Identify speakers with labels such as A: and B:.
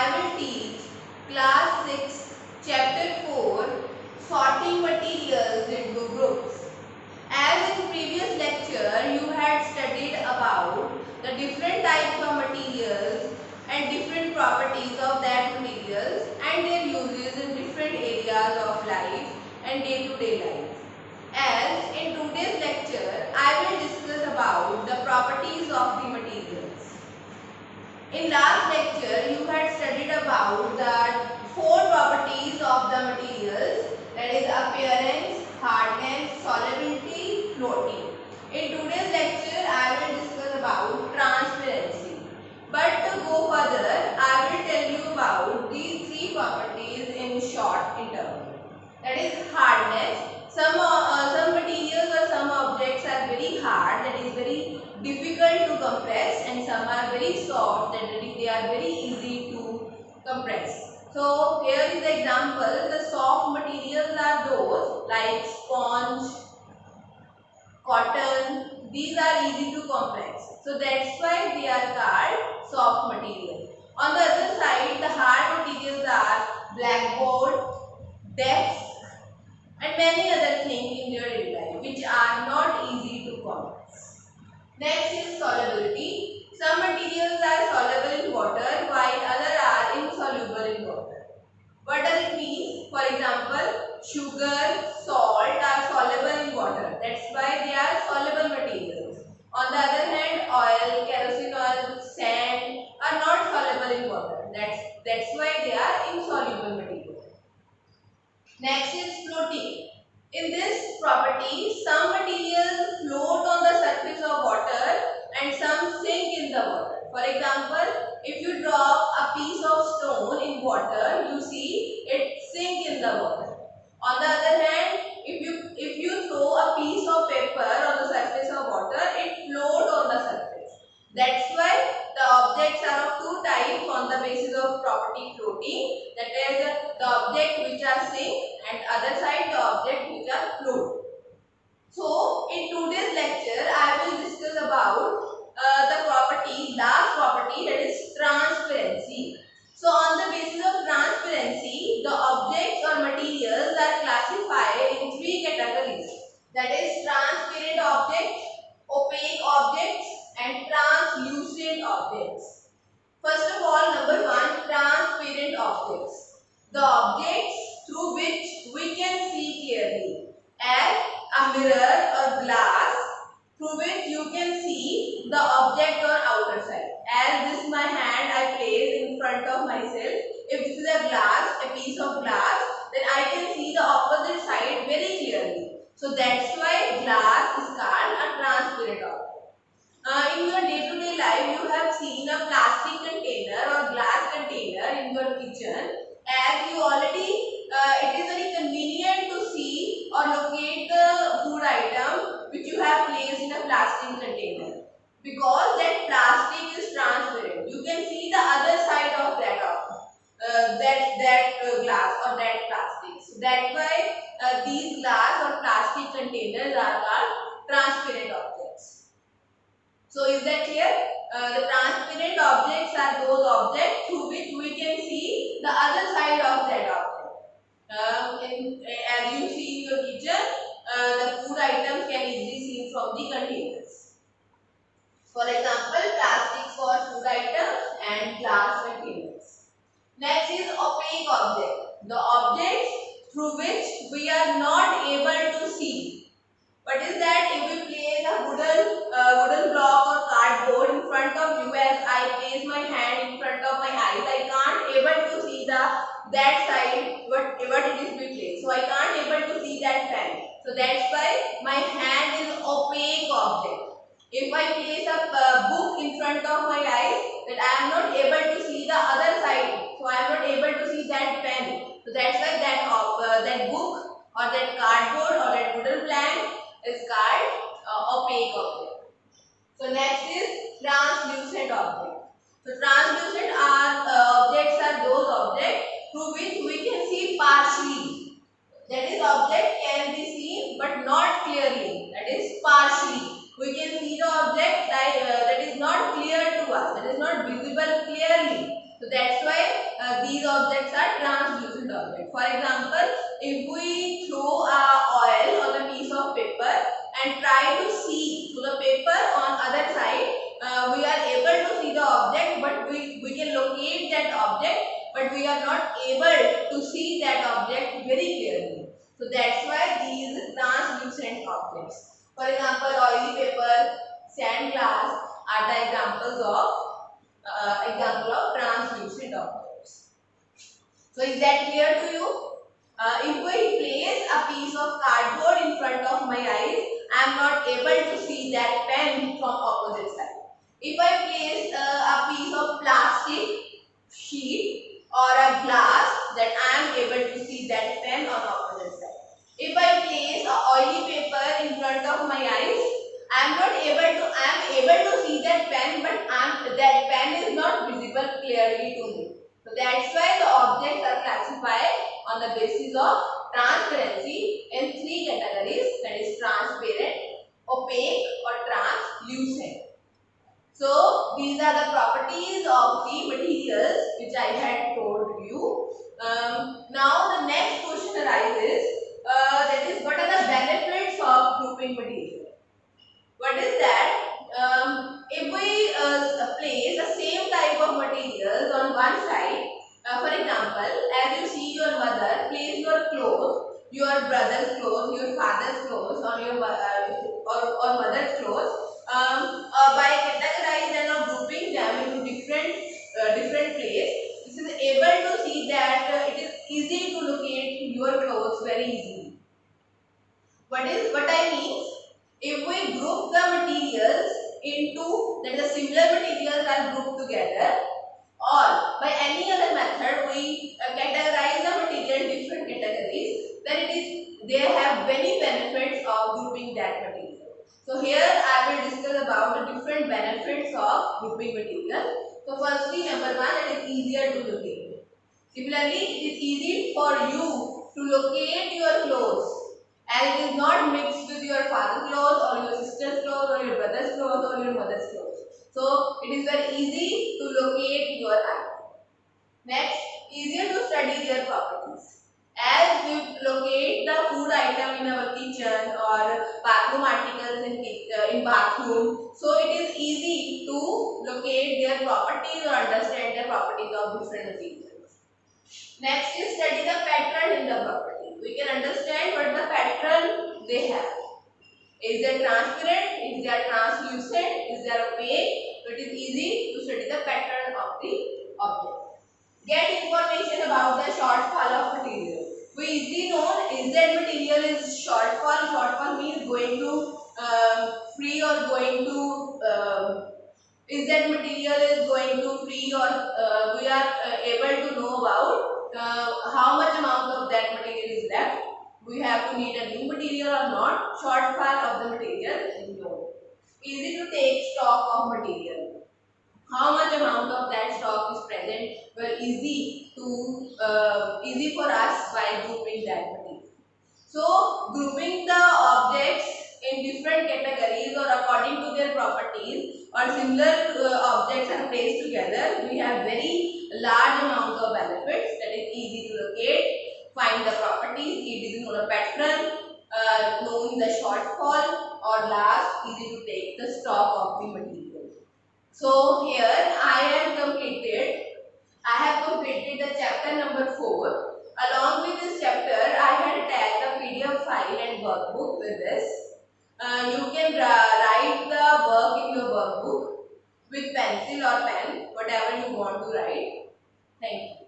A: I will teach class 6 chapter 4 sorting materials into groups. As in previous lecture you had studied about the different types of materials and different properties of that materials and their uses in different areas of life and day-to-day life. As in today's lecture I will discuss about the properties of the materials. In last lecture, you had studied about the 4 properties of the materials, that is appearance, hardness, solubility, floating. In today's lecture, I will discuss about transparency. But to go further, I will tell you about these 3 properties in short interval. That is hardness. Some materials or some objects are very hard, that is very difficult to compress, and some are very soft, that is they are very easy to compress. So here is the example. The soft materials are those like sponge, cotton. These are easy to compress. So that's why they are called soft material. On the other side, the hard materials are blackboard, desk, and many other things in your daily life which are not easy to compress. Next is solubility. Some materials are soluble in water while others are insoluble in water. What does it mean? For example, sugar, salt are soluble in water. That's why they are soluble materials. On the other hand, oil, kerosene oil, sand are not soluble in water. That's why they are insoluble materials. Next is floating. In this property, some materials float on the surface of water and some sink in the water. For example, if you drop a piece of stone in water, you see it sink in the water. On the other hand, if you throw a piece of paper on the surface of water, it float on the surface. That's why the objects are of 2 types on the basis of property floating. That is the object which are sink and other side the object which are float. So in today's lecture I will discuss about the property, last property, that is transparency. So on the basis of transparency, the objects or materials are classified in 3 categories. That is transparent objects, opaque objects, and translucent objects. First of all, number 1, transparent objects. The objects through which we can see clearly, as a mirror or glass through which you can see the object on outer side. As this my hand I place in front of myself. If this is a glass, a piece of glass, then I can see the opposite side very clearly. So that's why glass is called a transparent object. In your day-to-day life, you have seen a plastic container or glass container in your kitchen. As you already, it is very convenient to see or locate the food item which you have placed in a plastic container, because that plastic is transparent. You can see the other side of that glass or that plastic. So that's why these glass or plastic containers are called transparent objects. So is that clear? The transparent objects are those objects through which we can see the other side of that object. As you see in your kitchen, the food items can easily seen from the containers. For example, plastic for food items and glass containers. Next is opaque object. The objects through which we are not able to see. What is that? If we place a wooden block or cardboard in front of you, as I place my hand in front of my eyes, I can't able to see that side what it is placed. So I can't able to see that pen. So that's why my hand is opaque object. If I place a book in front of my eyes, that I am not able to see the other side. So I am not able to see that pen. So that's why that book or that cardboard or that wooden plank is called opaque object. So next is translucent object. So translucent objects are those objects through which we can see partially. That is, object can be seen but not clearly. That is partially. We can see the object that is not clear to us. That is not visible clearly. So that's why these objects are translucent objects. For example, if we throw oil on a piece of paper and try to see through the paper on other side, we are able to see the object, but we can locate that object, but we are not able to see that object very clearly. So that's why these translucent objects. For example, oily paper, sand glass are the example of translucent objects. So is that clear to you? If we place a piece of cardboard in front of my eyes, I am not able to see that pen from opposite side. If I place a piece of plastic sheet or a glass, then I am able to see that pen on opposite side. If I place a oily paper in front of my eyes, I am able to see that pen, but that pen is not visible clearly to me. So that's why the objects are classified on the basis of transparency in three categories, that is transparent, opaque or translucent. So these are the properties of the materials which I had told you. Now the next question arises, that is, what are the benefits of grouping material? What is that? If we place the same type of materials on one side, for example, as you see your mother place your clothes, your brother's clothes, your father's clothes on your or mother's clothes, by categorizing and grouping them into different place, this is able to see that it is easy to locate your clothes very easily. What I mean? If we group the materials into, that the similar materials are grouped together, or by any other method we categorize the material in different categories, then they have many benefits of grouping that material. So here I will discuss about the different benefits of grouping material. So firstly, number one, it is easier to locate. Similarly, it is easy for you to locate your clothes, as it is not mixed with your father's clothes or your sister's clothes or your brother's clothes or your mother's clothes. So it is very easy to locate your item. Next, easier to study their properties. As we locate the food item in our kitchen or bathroom articles in bathroom, so it is easy to locate their properties or understand the properties of different materials. Next is study the pattern in the property. We can understand what the pattern they have. Is they transparent? Is they translucent? Is they opaque? So it is easy to study the pattern of the object. Get information about the shortfall of material. We easily know is that material is shortfall. Shortfall means going to free or going to is that material is going to free, or we are able to know about how much amount of that material is left. We have to need a new material or not. Shortfall of the material is known. Easy to take stock of material. How much amount of that stock is present? Well, easy for us by grouping that material. So grouping the objects in different categories or according to their properties or similar objects are placed together, we have very large amount of benefits. That is easy to locate, find the properties, easy to know the pattern, knowing the shortfall, or last, easy to take the stock of the material. So here I have completed the chapter number 4. Along with this chapter, I had tagged the PDF file and workbook with this. You can write the work in your workbook with pencil or pen, whatever you want to write. Thank you.